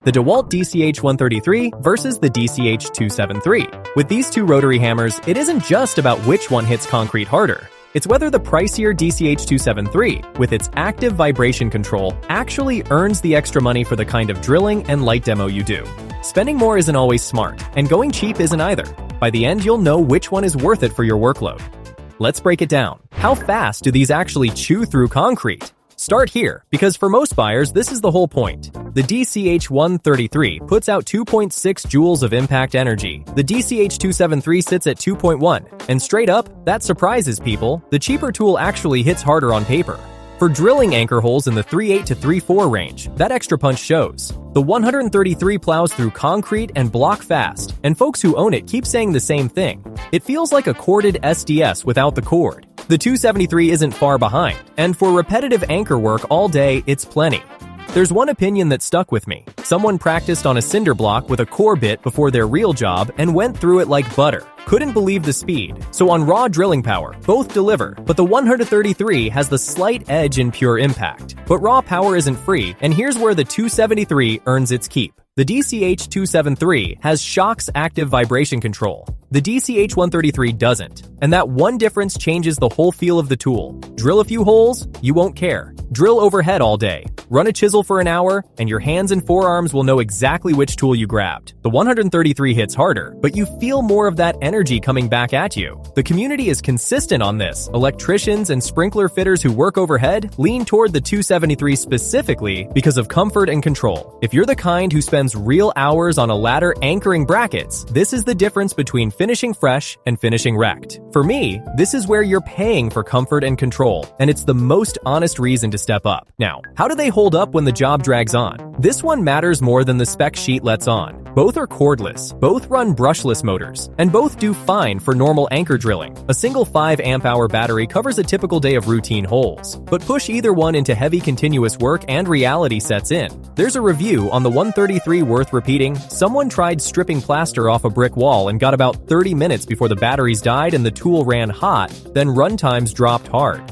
the DeWalt DCH133 versus the DCH273. With these two rotary hammers, it isn't just about which one hits concrete harder. It's whether the pricier DCH273, with its active vibration control, actually earns the extra money for the kind of drilling and light demo you do. Spending more isn't always smart, and going cheap isn't either. By the end, you'll know which one is worth it for your workload. Let's break it down. How fast do these actually chew through concrete? Start here, because for most buyers, this is the whole point. The DCH133 puts out 2.6 joules of impact energy. The DCH273 sits at 2.1. And straight up, that surprises people. The cheaper tool actually hits harder on paper. For drilling anchor holes in the 3.8 to 3.4 range, that extra punch shows. The 133 plows through concrete and block fast, and folks who own it keep saying the same thing. It feels like a corded SDS without the cord. The 273 isn't far behind, and for repetitive anchor work all day, it's plenty. There's one opinion that stuck with me. Someone practiced on a cinder block with a core bit before their real job and went through it like butter. Couldn't believe the speed. So on raw drilling power, both deliver, but the 133 has the slight edge in pure impact. But raw power isn't free, and here's where the 273 earns its keep. The DCH273 has Shock's active vibration control. The DCH133 doesn't, and that one difference changes the whole feel of the tool. Drill a few holes, you won't care. Drill overhead all day. Run a chisel for an hour, and your hands and forearms will know exactly which tool you grabbed. The 133 hits harder, but you feel more of that energy coming back at you. The community is consistent on this. Electricians and sprinkler fitters who work overhead lean toward the 273 specifically because of comfort and control. If you're the kind who spends real hours on a ladder anchoring brackets, this is the difference between finishing fresh and finishing wrecked. For me, this is where you're paying for comfort and control, and it's the most honest reason to step up. Now, how do they hold up when the job drags on? This one matters more than the spec sheet lets on. Both are cordless, both run brushless motors, and both do fine for normal anchor drilling. A single 5 amp-hour battery covers a typical day of routine holes. But push either one into heavy continuous work and reality sets in. There's a review on the 133 worth repeating. Someone tried stripping plaster off a brick wall and got about 30 minutes before the batteries died and the tool ran hot, then runtimes dropped hard.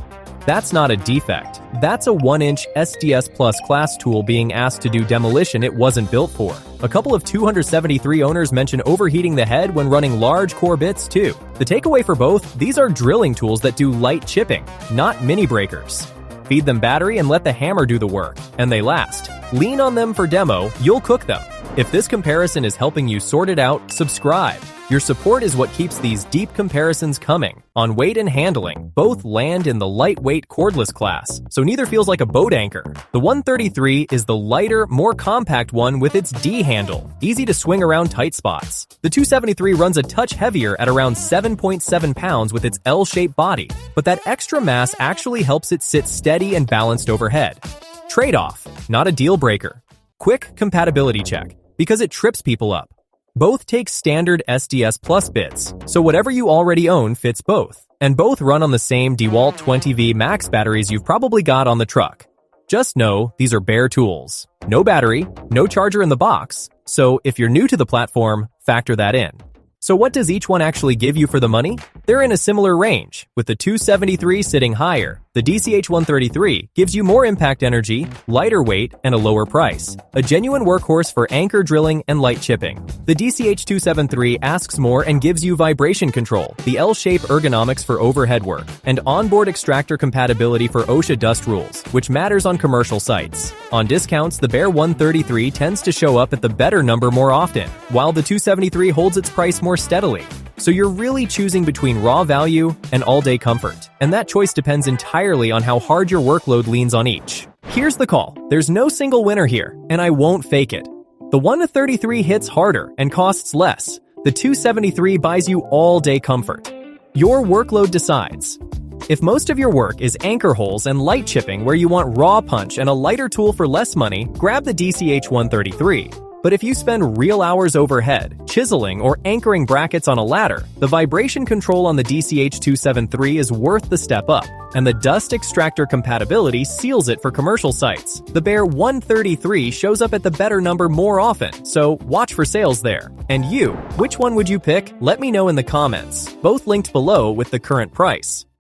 That's not a defect. That's a 1-inch SDS-plus class tool being asked to do demolition it wasn't built for. A couple of 273 owners mention overheating the head when running large core bits too. The takeaway for both, these are drilling tools that do light chipping, not mini breakers. Feed them battery and let the hammer do the work, and they last. Lean on them for demo, you'll cook them. If this comparison is helping you sort it out, subscribe. Your support is what keeps these deep comparisons coming. On weight and handling, both land in the lightweight cordless class, so neither feels like a boat anchor. The 133 is the lighter, more compact one with its D handle, easy to swing around tight spots. The 273 runs a touch heavier at around 7.7 pounds with its L-shaped body, but that extra mass actually helps it sit steady and balanced overhead. Trade-off, not a deal breaker. Quick compatibility check, because it trips people up. Both take standard SDS-plus bits, so whatever you already own fits both. And both run on the same DeWalt 20V Max batteries you've probably got on the truck. Just know these are bare tools. No battery, no charger in the box, so if you're new to the platform, factor that in. So what does each one actually give you for the money? They're in a similar range, with the 273 sitting higher. The DCH133 gives you more impact energy, lighter weight, and a lower price. A genuine workhorse for anchor drilling and light chipping. The DCH273 asks more and gives you vibration control, the L-shape ergonomics for overhead work, and onboard extractor compatibility for OSHA dust rules, which matters on commercial sites. On discounts, the bare 133 tends to show up at the better number more often, while the 273 holds its price more steadily. So you're really choosing between raw value and all-day comfort, and that choice depends entirely on how hard your workload leans on each. Here's the call. There's no single winner here, and I won't fake it. The 133 hits harder and costs less. The 273 buys you all-day comfort. Your workload decides. If most of your work is anchor holes and light chipping where you want raw punch and a lighter tool for less money, grab the DCH133. But if you spend real hours overhead, chiseling, or anchoring brackets on a ladder, the vibration control on the DCH273 is worth the step up, and the dust extractor compatibility seals it for commercial sites. The bare 133 shows up at the better number more often, so watch for sales there. And you, which one would you pick? Let me know in the comments, both linked below with the current price.